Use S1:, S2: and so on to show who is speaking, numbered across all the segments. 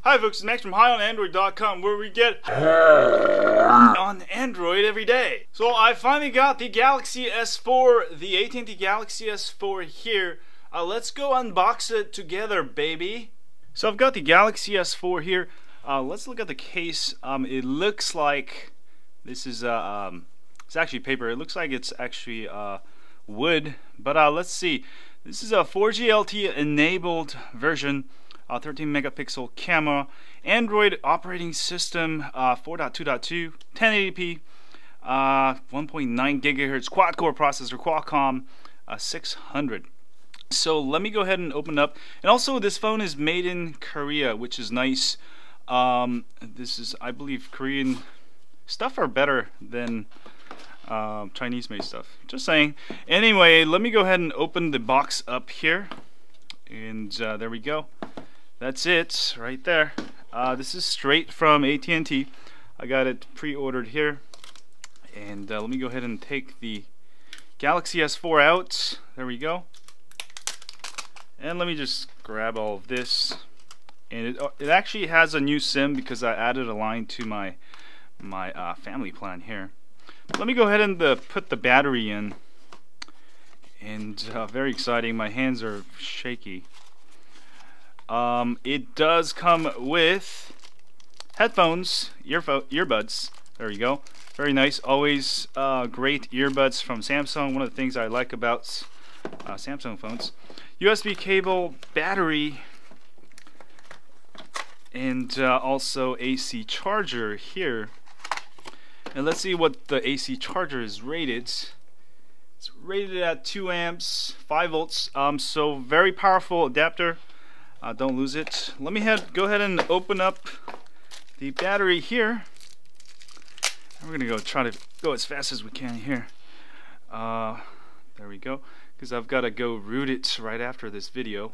S1: Hi folks, it's Max from HighOnAndroid.com, where we get on Android every day. So I finally got the Galaxy S4, the AT&T Galaxy S4 here. Let's go unbox it together, baby. So I've got the Galaxy S4 here. Let's look at the case. It looks like this is it's actually paper. It looks like it's actually wood, but let's see. This is a 4G LTE enabled version. 13 megapixel camera, Android operating system 4.2.2, 1080p, 1.9 gigahertz quad-core processor, Qualcomm 600. So let me go ahead and open up. And also, this phone is made in Korea, which is nice. This is, I believe, Korean stuff are better than Chinese-made stuff. Just saying. Anyway, let me go ahead and open the box up here, and there we go. That's it right there. This is straight from AT&T. I got it pre-ordered here, and let me go ahead and take the Galaxy S4 out. There we go. And let me just grab all of this. And it actually has a new SIM because I added a line to my family plan here. Let me go ahead and put the battery in. And very exciting. My hands are shaky. It does come with headphones, earbuds. There you go. Very nice. Always great earbuds from Samsung. One of the things I like about Samsung phones. USB cable, battery, and also AC charger here. And let's see what the AC charger is rated. It's rated at 2 amps, 5 volts. So very powerful adapter. Don't lose it. Let me go ahead and open up the battery here. And we're gonna try to go as fast as we can here. There we go. Because I've got to go root it right after this video.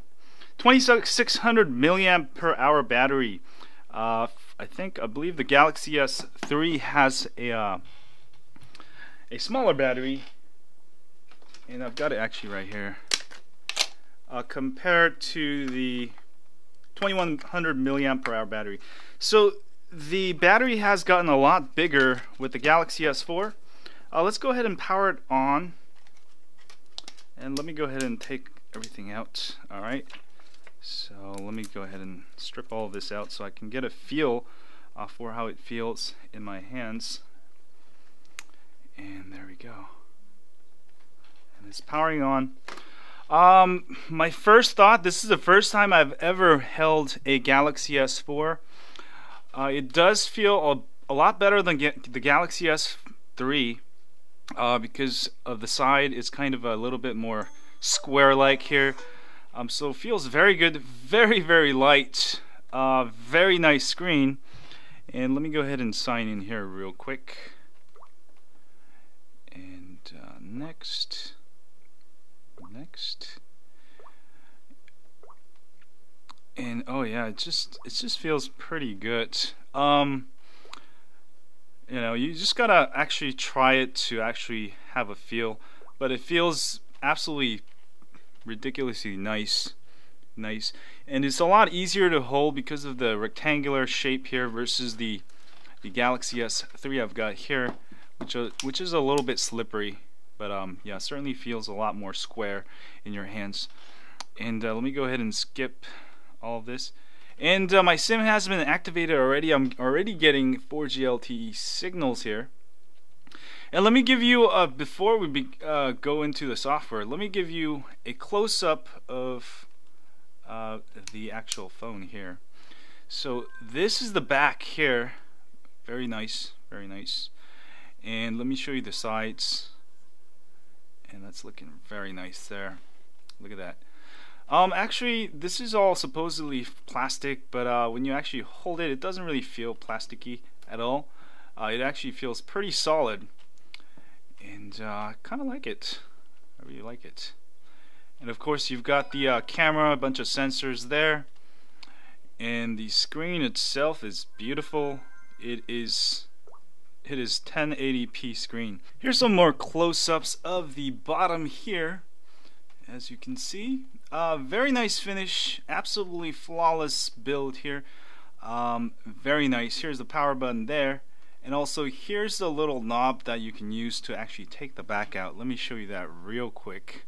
S1: 2600 milliamp per hour battery. I believe the Galaxy S3 has a smaller battery, and I've got it actually right here. Compared to the 2100 milliamp per hour battery. So the battery has gotten a lot bigger with the Galaxy S4. Let's go ahead and power it on, and let me go ahead and take everything out. Alright, so let me go ahead and strip all of this out so I can get a feel for how it feels in my hands. And there we go, and it's powering on. My first thought, this is the first time I've ever held a Galaxy S4. It does feel a lot better than the Galaxy S3 because of the side. It's kind of a little bit more square-like here. So it feels very good, very, very light, very nice screen. And let me go ahead and sign in here real quick. And next. And oh yeah, it just feels pretty good. You know, you just gotta actually try it to actually have a feel, but it feels absolutely ridiculously nice, and it's a lot easier to hold because of the rectangular shape here versus the Galaxy S3 I've got here, which is a little bit slippery. But yeah, certainly feels a lot more square in your hands. And let me go ahead and skip all of this. And my SIM has been activated already. I'm already getting 4G LTE signals here. And let me give you, before we go into the software, let me give you a close-up of the actual phone here. So this is the back here. Very nice, very nice. And let me show you the sides. And that's looking very nice there. Look at that. Actually, this is all supposedly plastic, but when you actually hold it, it doesn't really feel plasticky at all. It actually feels pretty solid, and I kind of like it. I really like it. And of course, you've got the camera, a bunch of sensors there, and the screen itself is beautiful. It is 1080p screen. Here's some more close-ups of the bottom here. As you can see, very nice finish, absolutely flawless build here. Very nice. Here's the power button there, and also here's the little knob that you can use to actually take the back out. Let me show you that real quick.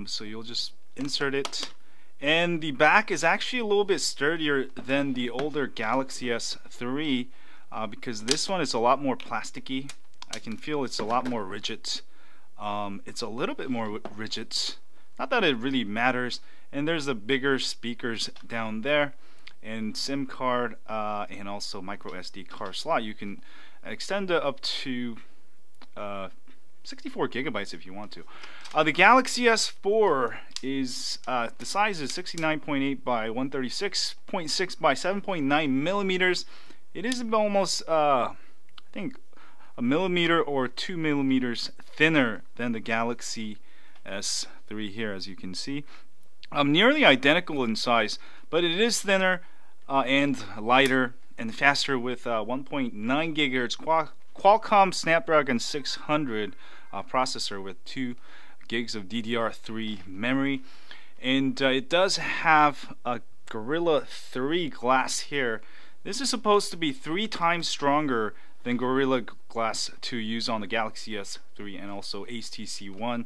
S1: So you'll just insert it, and the back is actually a little bit sturdier than the older Galaxy S3 because this one is a lot more plasticky. I can feel it's a lot more rigid. It's a little bit more rigid. Not that it really matters. And there's the bigger speakers down there, and SIM card, and also microSD card slot. You can extend it up to 64 gigabytes if you want to. The Galaxy S4 is the size is 69.8 by 136.6 by 7.9 millimeters. It is almost I think a millimeter or 2 millimeters thinner than the Galaxy S3 here, as you can see. Nearly identical in size, but it is thinner and lighter and faster with 1.9 gigahertz Qualcomm Snapdragon 600 processor with 2 gigs of DDR3 memory, and it does have a Gorilla 3 glass here. This is supposed to be 3 times stronger than Gorilla Glass 2 used on the Galaxy S3 and also HTC One,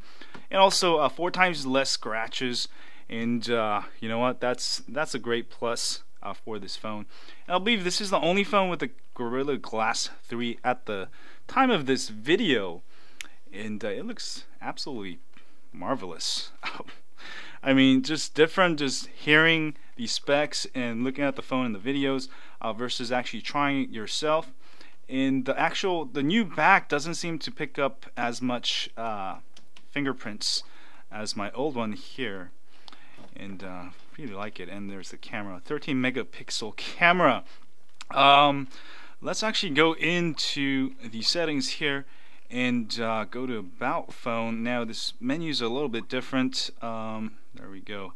S1: and also 4 times less scratches. And you know what? That's a great plus for this phone. And I believe this is the only phone with the Gorilla Glass 3 at the time of this video, and it looks absolutely marvelous. I mean, just different, just hearing the specs and looking at the phone and the videos versus actually trying it yourself. And the new back doesn't seem to pick up as much fingerprints as my old one here, and really like it. And there's the camera, 13 megapixel camera. Let's actually go into the settings here and go to About Phone. Now this menu is a little bit different. There we go.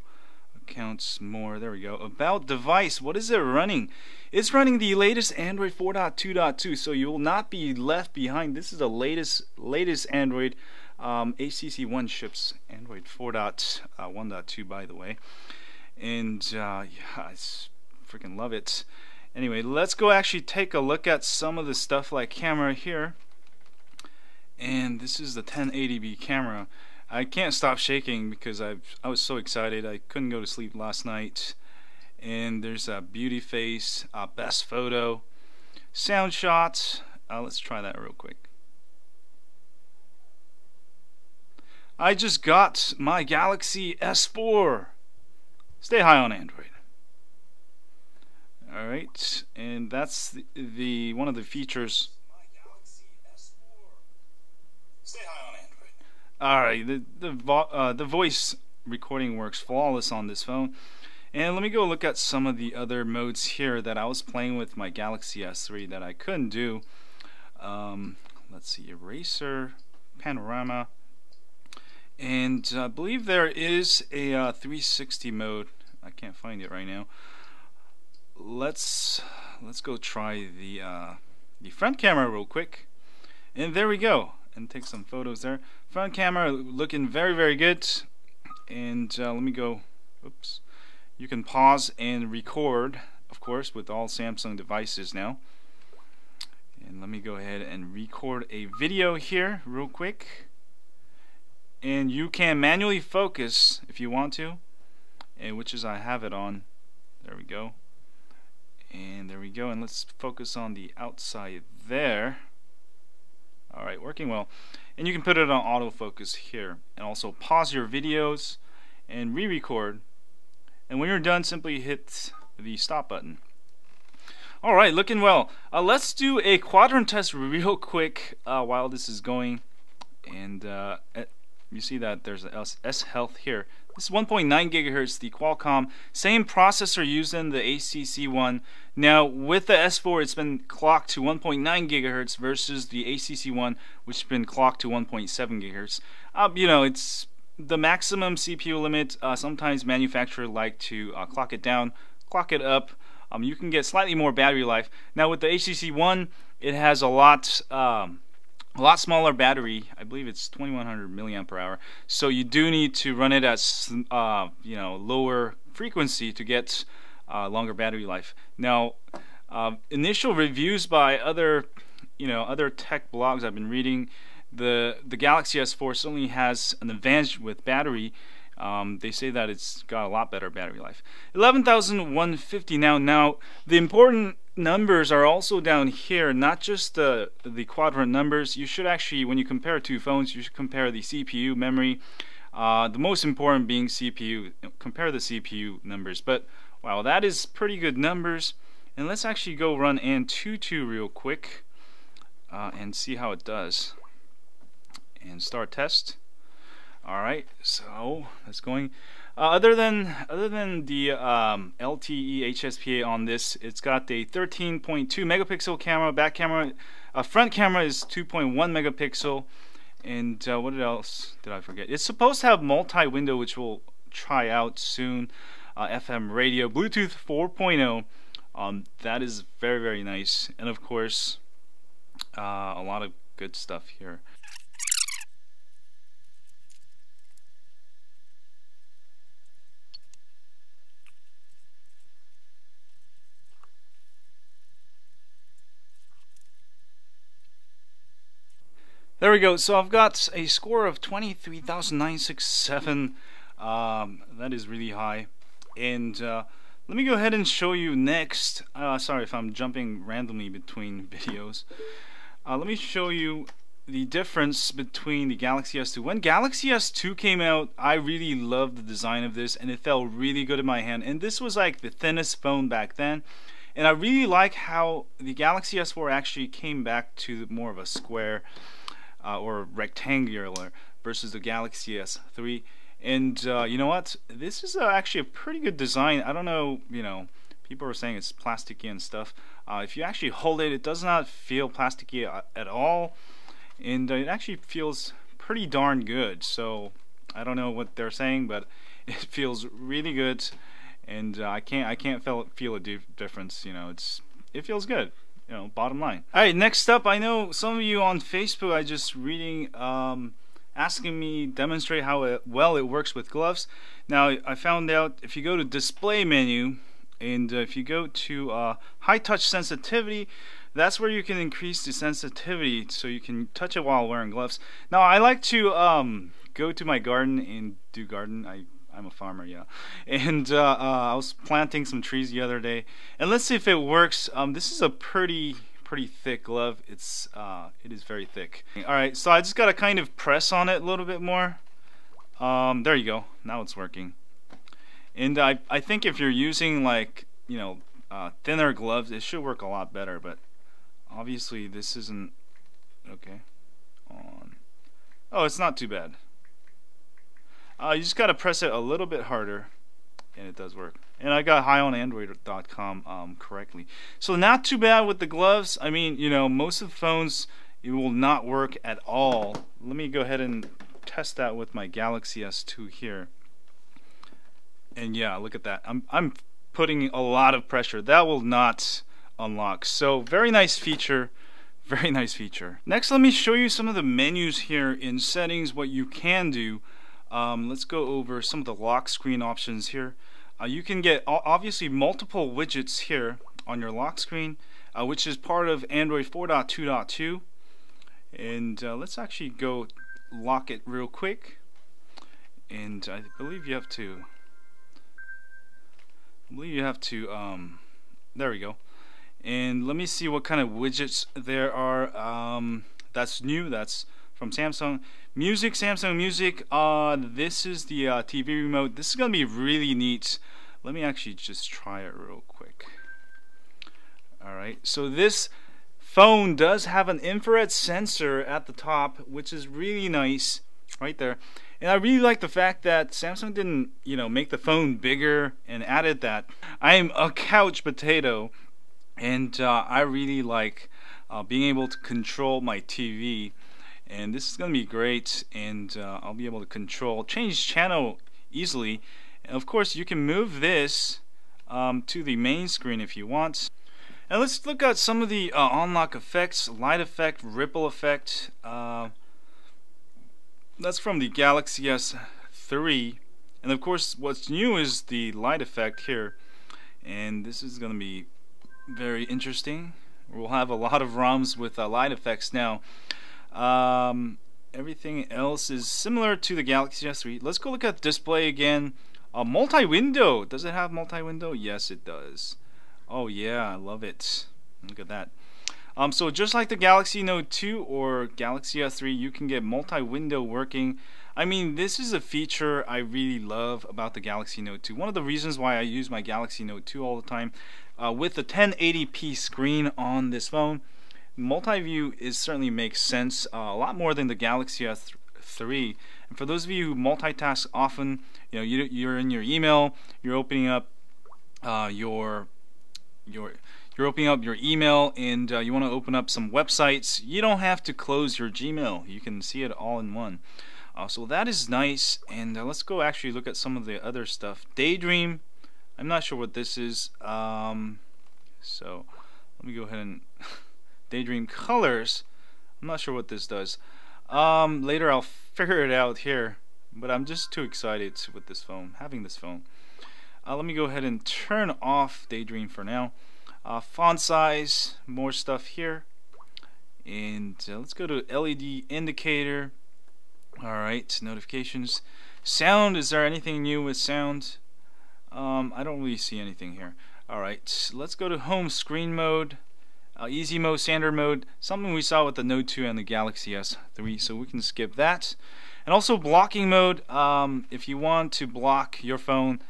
S1: Accounts, more. There we go. About Device. What is it running? It's running the latest Android 4.2.2, so you will not be left behind. This is the latest Android. HTC One ships Android 4.1.2, by the way, and yeah, I freaking love it. Anyway, let's go actually take a look at some of the stuff like camera here. And this is the 1080p camera. I can't stop shaking because I was so excited. I couldn't go to sleep last night. And there's a beauty face, best photo, sound shots. Let's try that real quick. I just got my Galaxy S4. Stay high on Android. Alright, and that's the one of the features. My Galaxy S4. Stay high on Android. Alright, the voice recording works flawless on this phone. And let me go look at some of the other modes here that I was playing with my Galaxy S3 that I couldn't do. Let's see, eraser, panorama, and I believe there is a 360 mode. I can't find it right now. Let's go try the front camera real quick, and there we go, and take some photos there. Front camera looking very, very good. And let me go. Oops. You can pause and record, of course, with all Samsung devices now. And let me go ahead and record a video here real quick. And you can manually focus if you want to, and which is I have it on. There we go. And there we go. And let's focus on the outside there. Alright, working well. And you can put it on autofocus here. And also pause your videos and re-record. And when you're done, simply hit the stop button. Alright, looking well. Let's do a quadrant test real quick while this is going. And you see that there's a S Health here. This is 1.9 gigahertz, the Qualcomm. Same processor used in the HTC One. Now, with the S4, it's been clocked to 1.9 gigahertz versus the HTC One, which has been clocked to 1.7 gigahertz. You know, it's the maximum CPU limit. Sometimes manufacturers like to clock it down, clock it up. You can get slightly more battery life. Now, with the HTC One, it has a lot smaller battery. I believe it's 2100 milliampere hour. So you do need to run it at lower frequency to get longer battery life. Now, initial reviews by other tech blogs I've been reading, the Galaxy S4 certainly has an advantage with battery. They say that it's got a lot better battery life. 11,150 now. Now, the important numbers are also down here, not just the Quadrant numbers. You should actually, when you compare two phones, you should compare the CPU, memory. The most important being CPU. Compare the CPU numbers. But wow, that is pretty good numbers. And let's actually go run Antutu real quick and see how it does. And start test. Alright, so that's going. Other than the LTE HSPA on this, it's got a 13.2 megapixel camera. Back camera, front camera is 2.1 megapixel. And what else did I forget? It's supposed to have multi-window, which we'll try out soon. FM radio, Bluetooth 4.0. That is very, very nice. And of course, a lot of good stuff here. There we go. So I've got a score of 23,967. That is really high. And let me go ahead and show you next. Sorry if I'm jumping randomly between videos. Let me show you the difference between the Galaxy S2. When Galaxy S2 came out, I really loved the design of this, and it felt really good in my hand. And this was like the thinnest phone back then. And I really like how the Galaxy S4 actually came back to more of a square or rectangular versus the Galaxy S3. And you know what? This is actually a pretty good design. I don't know, people are saying it's plasticky and stuff. If you actually hold it, it does not feel plasticky at all. And it actually feels pretty darn good. So I don't know what they're saying, but it feels really good. And I can't feel a difference. It feels good. Bottom line. Alright, next up, I know some of you on Facebook are just reading, asking me demonstrate how well it works with gloves. Now, I found out if you go to display menu, and if you go to high touch sensitivity, that's where you can increase the sensitivity so you can touch it while wearing gloves. Now, I like to go to my garden and do garden. I'm a farmer, yeah. And I was planting some trees the other day, and let's see if it works. This is a pretty thick glove. It is very thick. All right, so I just gotta kind of press on it a little bit more. There you go. Now it's working. And I think if you're using like thinner gloves, it should work a lot better. But obviously this isn't okay. Oh, it's not too bad. You just gotta press it a little bit harder, and it does work. And I got high-on-android.com correctly. So not too bad with the gloves. I mean, most of the phones, it will not work at all. Let me go ahead and test that with my Galaxy S2 here. And yeah, look at that. I'm putting a lot of pressure. That will not unlock. So very nice feature. Very nice feature. Next, let me show you some of the menus here in settings, what you can do. Let's go over some of the lock screen options here. You can get obviously multiple widgets here on your lock screen, which is part of Android 4.2.2. And let's actually go lock it real quick. And I believe you have to. There we go. And let me see what kind of widgets there are. That's new. That's from Samsung. Music, Samsung Music. This is the TV remote. This is gonna be really neat. Let me actually just try it real quick. Alright, so this phone does have an infrared sensor at the top, which is really nice right there. And I really like the fact that Samsung didn't, make the phone bigger and added that. I'm a couch potato, and I really like being able to control my TV. And this is going to be great, and I'll be able to change channel easily. And of course, you can move this to the main screen if you want. And let's look at some of the unlock effects. Light effect, ripple effect. That's from the Galaxy S3. And of course, what's new is the light effect here. and this is gonna be very interesting. We'll have a lot of ROMs with light effects now. Everything else is similar to the Galaxy S3. Let's go look at display again. Multi-window. Does it have multi-window? Yes, it does. Oh yeah, I love it. Look at that. So just like the Galaxy Note 2 or Galaxy S3, you can get multi-window working. I mean, this is a feature I really love about the Galaxy Note 2. One of the reasons why I use my Galaxy Note 2 all the time, with the 1080p screen on this phone, multi-view certainly makes sense a lot more than the Galaxy S3. And for those of you who multitask often, you're in your email, you're opening up you're opening up your email, and you want to open up some websites. You don't have to close your Gmail. You can see it all in one. So that is nice. And let's go actually look at some of the other stuff. Daydream. I'm not sure what this is. So let me go ahead and Daydream colors. I'm not sure what this does. Later I'll figure it out here. But I'm just too excited with this phone, having this phone. Let me go ahead and turn off Daydream for now. Font size, more stuff here. And let's go to LED indicator. Alright, notifications. Sound, is there anything new with sound? I don't really see anything here. Alright, let's go to home screen mode. Easy mode, standard mode, something we saw with the Note 2 and the Galaxy S3, so we can skip that. And also blocking mode, if you want to block your phone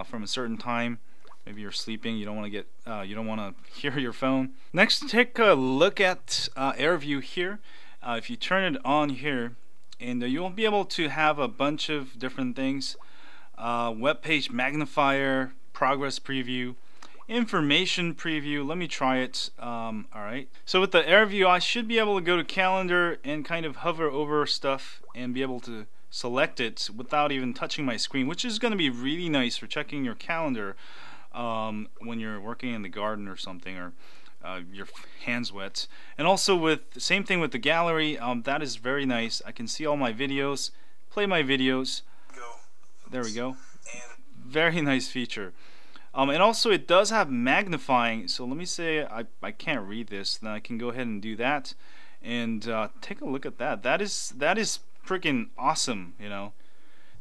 S1: from a certain time, maybe you're sleeping, you don't want to get, you don't want to hear your phone. Next, take a look at AirView here. If you turn it on here, and you'll be able to have a bunch of different things: web page magnifier, progress preview, information preview. Let me try it. Alright, so with the AirView, I should be able to go to calendar and kind of hover over stuff and be able to select it without even touching my screen, which is going to be really nice for checking your calendar when you're working in the garden or something, or your hands wet. And also with the same thing with the gallery, that is very nice. I can see all my videos, play my videos. There we go. Very nice feature. And also it does have magnifying, so let me say I can't read this, then I can go ahead and do that and take a look at that. That is freaking awesome,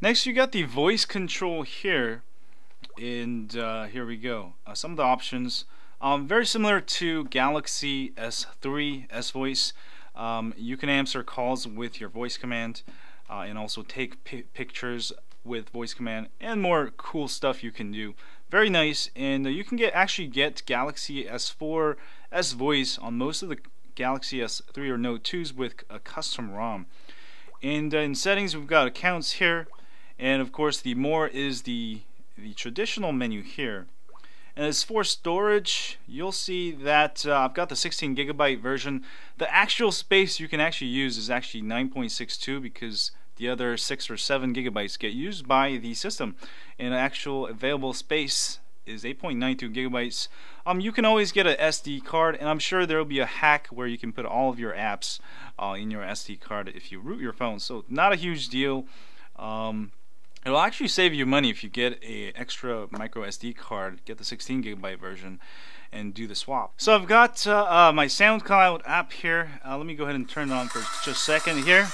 S1: Next, you got the voice control here, and here we go. Some of the options, very similar to Galaxy S3 S Voice. You can answer calls with your voice command, and also take pictures with voice command, and more cool stuff you can do. Very nice. And you can actually get Galaxy S4 S Voice on most of the Galaxy S3 or Note 2s with a custom ROM. And in settings, we've got accounts here, and of course the more is the traditional menu here. And as for storage, you'll see that I've got the 16GB version. The actual space you can actually use is actually 9.62, because the other 6 or 7 gigabytes get used by the system, and actual available space is 8.92 gigabytes. You can always get an SD card, and I'm sure there will be a hack where you can put all of your apps in your SD card if you root your phone. So not a huge deal. It'll actually save you money if you get a extra micro SD card, get the 16GB version, and do the swap. So I've got my SoundCloud app here. Let me go ahead and turn it on for just a second here.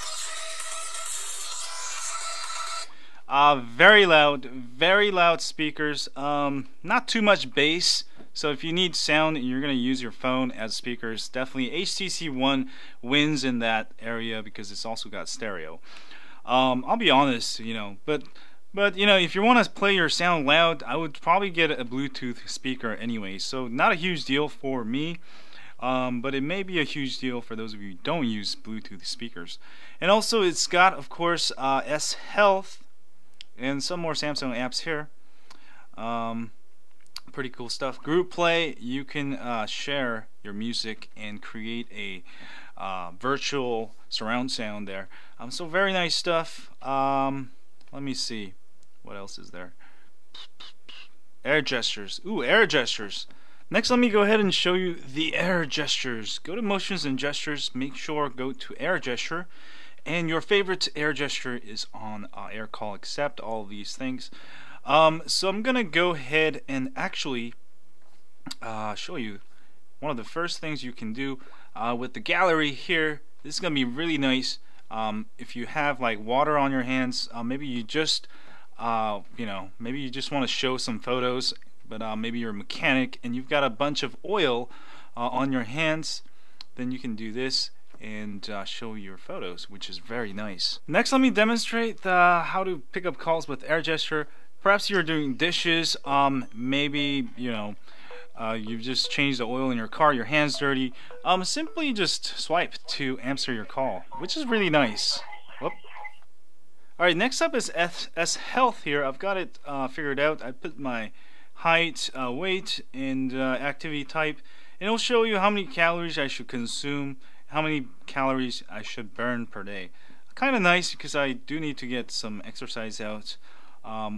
S1: Very loud speakers. Not too much bass. So if you need sound and you're going to use your phone as speakers, definitely HTC One wins in that area because it's also got stereo. I'll be honest, but if you want to play your sound loud, I would probably get a Bluetooth speaker anyway. So not a huge deal for me, but it may be a huge deal for those of you who don't use Bluetooth speakers. And also it's got, of course, S Health and some more Samsung apps here. Pretty cool stuff. Group Play, you can share your music and create a virtual surround sound there. So very nice stuff. Let me see, what else is there? Air gestures. Ooh, air gestures. Next, let me go ahead and show you the air gestures. Go to motions and gestures, make sure go to air gesture, and your favorite air gesture is on air call accept, all of these things. So I'm gonna go ahead and actually show you one of the first things you can do with the gallery here. This is gonna be really nice. If you have like water on your hands, maybe you just maybe you just want to show some photos, but maybe you're a mechanic and you've got a bunch of oil on your hands, then you can do this and show your photos, which is very nice. Next, let me demonstrate how to pick up calls with air gesture. Perhaps you're doing dishes, maybe you've just changed the oil in your car, your hand's dirty. Simply just swipe to answer your call, which is really nice. Whoop. Alright, next up is S Health here. I've got it figured out. I put my height, weight, and activity type, and it'll show you how many calories I should consume, how many calories I should burn per day. Kind of nice because I do need to get some exercise out.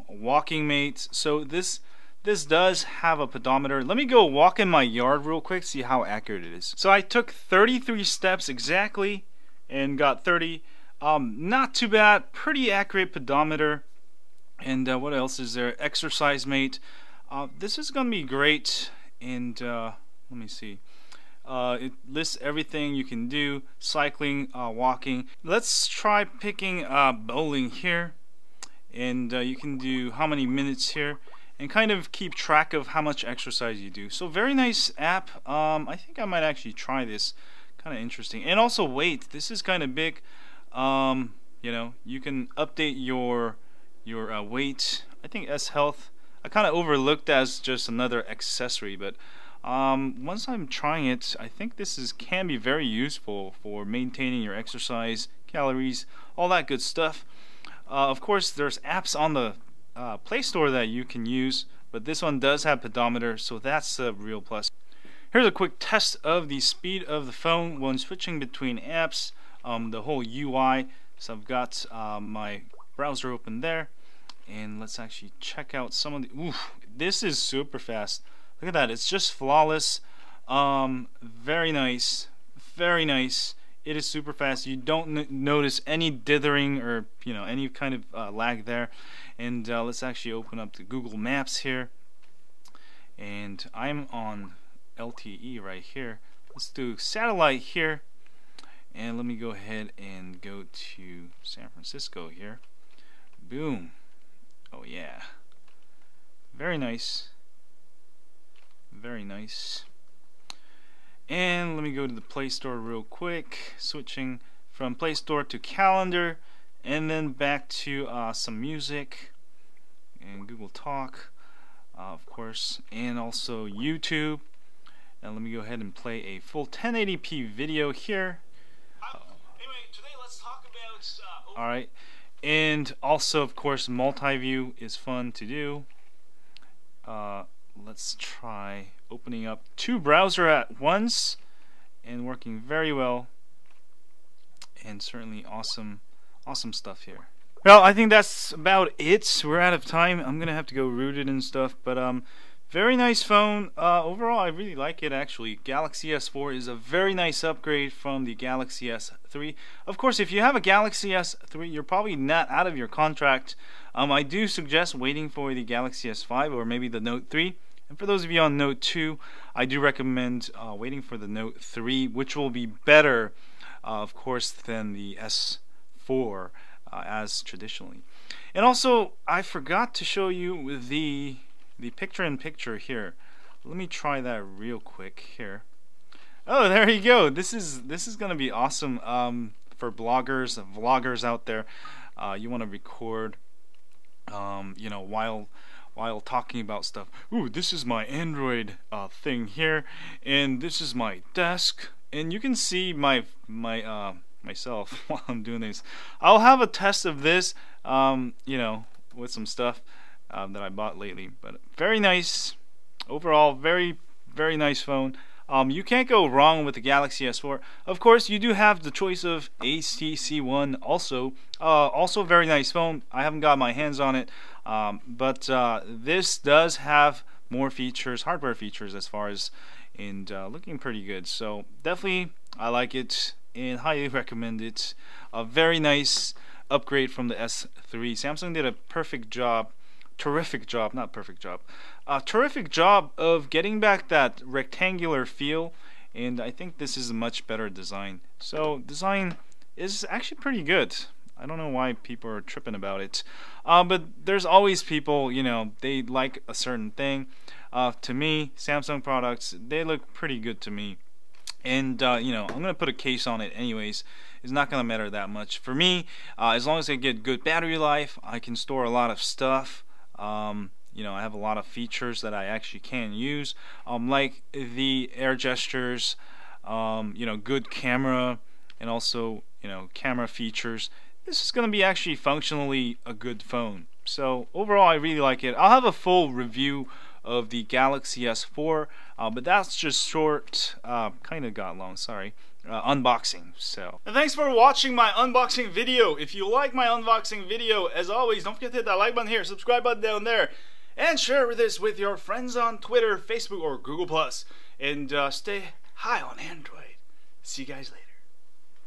S1: Walking mate. So this does have a pedometer. Let me go walk in my yard real quick, see how accurate it is. So I took 33 steps exactly and got 30. Not too bad, pretty accurate pedometer. And what else is there? Exercise mate. This is gonna be great. And let me see. It lists everything you can do: cycling, walking. Let's try picking bowling here, and you can do how many minutes here, and kind of keep track of how much exercise you do. So very nice app. I think I might actually try this. Kind of interesting. And also weight. This is kind of big. You can update your weight. I think S Health I kind of overlooked as just another accessory, but once I'm trying it, I think this can be very useful for maintaining your exercise, calories, all that good stuff. Of course, there's apps on the Play Store that you can use, but this one does have pedometer, so that's a real plus. Here's a quick test of the speed of the phone when switching between apps, the whole UI. So I've got my browser open there, and let's actually check out some of the... Ooh, this is super fast. Look at that, it's just flawless. Very nice, very nice. It is super fast. You don't notice any dithering or any kind of lag there. And let's actually open up the Google Maps here, and I'm on LTE right here. Let's do satellite here, and let me go ahead and go to San Francisco here. Boom. Oh yeah, very nice, very nice. And let me go to the Play Store real quick, switching from Play Store to Calendar, and then back to some music and Google Talk, of course, and also YouTube. And let me go ahead and play a full 1080p video here. Anyway, today let's talk about alright, and also of course multi-view is fun to do. Let's try opening up two browsers at once, and working very well, and certainly awesome stuff here. Well, I think that's about it. We're out of time. I'm gonna have to go root it and stuff, but very nice phone. Overall, I really like it actually. Galaxy S4 is a very nice upgrade from the Galaxy S3. Of course, if you have a Galaxy S3, you're probably not out of your contract. I do suggest waiting for the Galaxy S5 or maybe the Note 3. And for those of you on Note 2, I do recommend waiting for the Note 3, which will be better, of course, than the S4 as traditionally. And also, I forgot to show you the picture-in-picture here. Let me try that real quick here. Oh, there you go. This is going to be awesome for bloggers, vloggers out there. You want to record, while talking about stuff. Ooh, this is my Android thing here, and this is my desk, and you can see myself while I'm doing this. I'll have a test of this, with some stuff that I bought lately. But very nice overall, very nice phone. You can't go wrong with the Galaxy S4. Of course, you do have the choice of HTC One also. Also very nice phone. I haven't got my hands on it, but this does have more features, hardware features as far as, and looking pretty good. So definitely I like it and highly recommend it. A very nice upgrade from the S3. Samsung did a perfect job terrific job, not perfect job, terrific job of getting back that rectangular feel, and I think this is a much better design. So design is actually pretty good. I don't know why people are tripping about it, but there's always people, you know, they like a certain thing. To me, Samsung products, they look pretty good to me, and you know, I'm gonna put a case on it anyways. It's not gonna matter that much for me, as long as I get good battery life. I can store a lot of stuff. You know, I have a lot of features that I actually can use, like the air gestures, you know, good camera, and also, you know, camera features. This is going to be actually functionally a good phone. So overall, I really like it. I'll have a full review of the Galaxy S4, but that's just short, kind of got long, sorry, unboxing. So, and thanks for watching my unboxing video. If you like my unboxing video, as always, don't forget to hit that like button here, subscribe button down there, and share this with your friends on Twitter, Facebook, or Google+. And stay high on Android. See you guys later.